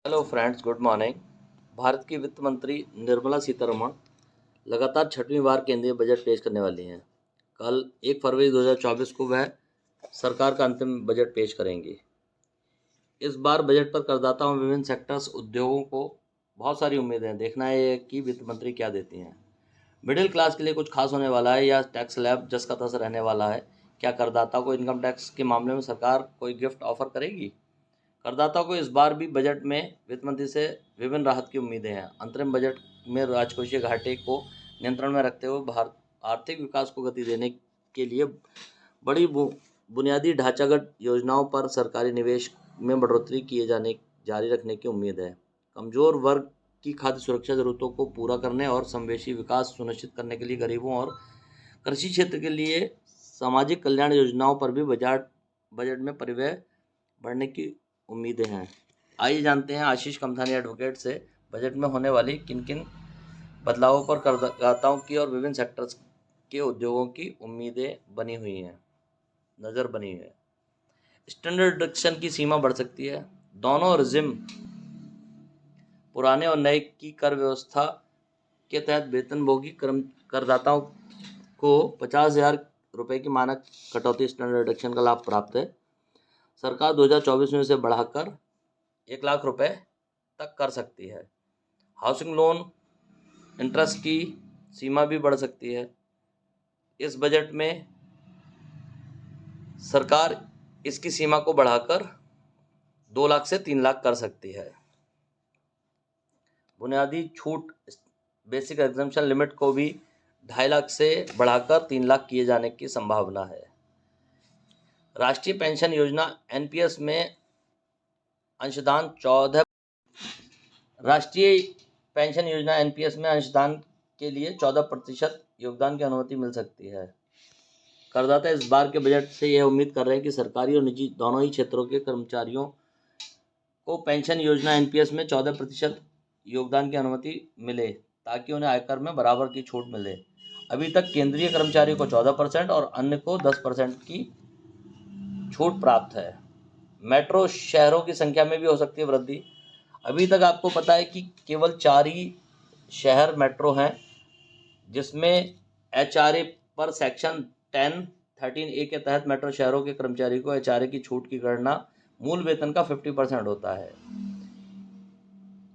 Hello friends, good morning. Bharat की वित्त मंत्री निर्मला सीतारमण लगातार छठवीं बार केंद्रीय बजट पेश करने वाली हैं। कल 1 फरवरी 2024 को वह सरकार का अंतिम बजट पेश करेंगी। इस बार बजट पर करदाताओं और विभिन्न सेक्टर्स उद्योगों को बहुत सारी उम्मीदें हैं। देखना है कि वित्त मंत्री क्या देती हैं। मिडिल क्लास के लिए कुछ खास होने वाला है या टैक्स स्लैब जस का तस रहने वाला है? क्या करदाताओं को इनकम टैक्स के मामले में सरकार कोई गिफ्ट ऑफर करेगी? करदाताओं को इस बार भी बजट में वित्त मंत्री से विभिन्न राहत की उम्मीदें हैं। अंतरिम बजट में राजकोषीय घाटे को नियंत्रण में रखते हुए भारत आर्थिक विकास को गति देने के लिए बड़ी बुनियादी ढांचागत योजनाओं पर सरकारी निवेश में बढ़ोतरी किए जाने जारी रखने की उम्मीद है। कमजोर वर्ग की खाद्य सुरक्षा जरूरतों को पूरा करने और समावेशी विकास सुनिश्चित करने के लिए गरीबों और कृषि क्षेत्र के लिए सामाजिक कल्याण योजनाओं पर भी बजट में परिव्यय बढ़ने की उम्मीदें हैं। आइए जानते हैं आशीष कमथानी एडवोकेट से बजट में होने वाली किन किन बदलावों पर करदाताओं की और विभिन्न सेक्टर्स के उद्योगों की उम्मीदें बनी हुई हैं, नज़र बनी है। स्टैंडर्ड डिडक्शन की सीमा बढ़ सकती है। दोनों रिजिम पुराने और नए की कर व्यवस्था के तहत वेतनभोगी करदाताओं को 50,000 रुपये की मानक कटौती स्टैंडर्ड डिडक्शन का लाभ प्राप्त है। सरकार 2024 में इसे बढ़ाकर 1 लाख रुपए तक कर सकती है। हाउसिंग लोन इंटरेस्ट की सीमा भी बढ़ सकती है। इस बजट में सरकार इसकी सीमा को बढ़ाकर 2 लाख से 3 लाख कर सकती है। बुनियादी छूट बेसिक एग्जम्पशन लिमिट को भी 2.5 लाख से बढ़ाकर 3 लाख किए जाने की संभावना है। राष्ट्रीय पेंशन योजना एनपीएस में अंशदान 14 राष्ट्रीय पेंशन योजना एनपीएस में अंशदान के लिए 14% योगदान की अनुमति मिल सकती है। करदाता इस बार के बजट से यह उम्मीद कर रहे हैं कि सरकारी और निजी दोनों ही क्षेत्रों के कर्मचारियों को पेंशन योजना एनपीएस में 14% योगदान की अनुमति मिले ताकि उन्हें आयकर में बराबर की छूट मिले। अभी तक केंद्रीय कर्मचारियों को 14% और अन्य को 10% की छूट प्राप्त है। मेट्रो शहरों की संख्या में भी हो सकती है वृद्धि। अभी तक आपको पता है कि केवल 4 ही शहर मेट्रो हैं, जिसमें एचआरए पर सेक्शन 10(13)(a) के तहत मेट्रो शहरों के कर्मचारी को एचआरए की छूट की गणना मूल वेतन का 50% होता है।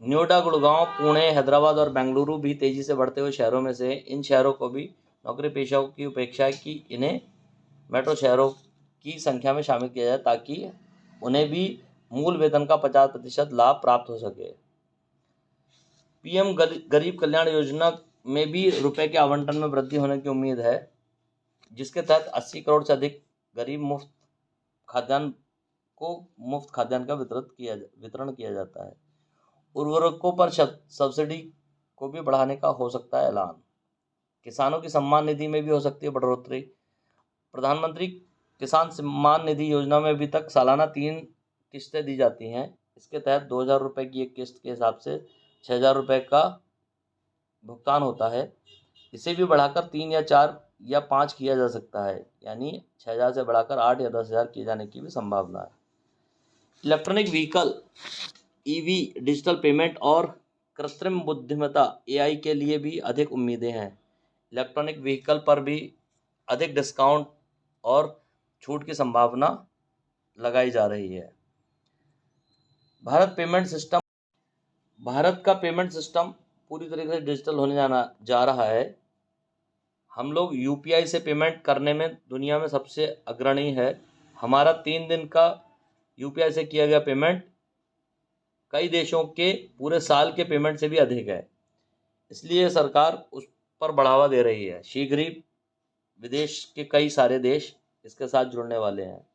नोएडा, गुड़गांव, पुणे, हैदराबाद और बेंगलुरु भी तेजी से बढ़ते हुए शहरों में से इन शहरों को भी नौकरी पेशाओं की उपेक्षा है कि इन्हें मेट्रो शहरों की संख्या में शामिल किया जाए ताकि उन्हें भी मूल वेतन का 50% लाभ प्राप्त हो सके। पीएम गरीब कल्याण योजना में भी रुपए के आवंटन में वृद्धि होने की उम्मीद है, जिसके तहत 80 करोड़ से अधिक गरीब मुफ्त खाद्यान्न का वितरण किया जाता है। उर्वरकों पर सब्सिडी को भी बढ़ाने का हो सकता है ऐलान। किसानों की सम्मान निधि में भी हो सकती है बढ़ोतरी। प्रधानमंत्री किसान सम्मान निधि योजना में अभी तक सालाना 3 किस्तें दी जाती हैं। इसके तहत 2,000 रुपये की एक किस्त के हिसाब से 6,000 रुपये का भुगतान होता है। इसे भी बढ़ाकर 3 या 4 या 5 किया जा सकता है, यानी 6,000 से बढ़ाकर 8 या 10,000 किए जाने की भी संभावना है। Electronic vehicle EV, digital payment और कृत्रिम बुद्धिमत्ता एआई के लिए भी अधिक उम्मीदें हैं। इलेक्ट्रॉनिक व्हीकल पर भी अधिक डिस्काउंट और छूट की संभावना लगाई जा रही है। भारत का पेमेंट सिस्टम पूरी तरीके से डिजिटल होने जा रहा है। हम लोग यूपीआई से पेमेंट करने में दुनिया में सबसे अग्रणी है। हमारा 3 दिन का यूपीआई से किया गया पेमेंट कई देशों के पूरे साल के पेमेंट से भी अधिक है। इसलिए सरकार उस पर बढ़ावा दे रही है। शीघ्र ही विदेश के कई सारे देश इसके साथ जुड़ने वाले हैं।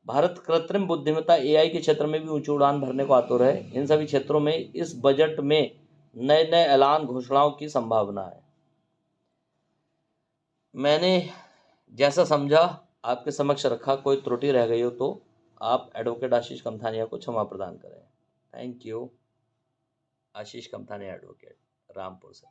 भारत कृत्रिम बुद्धिमत्ता एआई के क्षेत्र में भी ऊंची उड़ान भरने को आतुर है। इन सभी क्षेत्रों में इस बजट में नए नए ऐलान घोषणाओं की संभावना है। मैंने जैसा समझा आपके समक्ष रखा। कोई त्रुटि रह गई हो तो आप एडवोकेट आशीष कमथानिया को क्षमा प्रदान करें। Thank you. Ashish Kamthania advocate, Rampur से।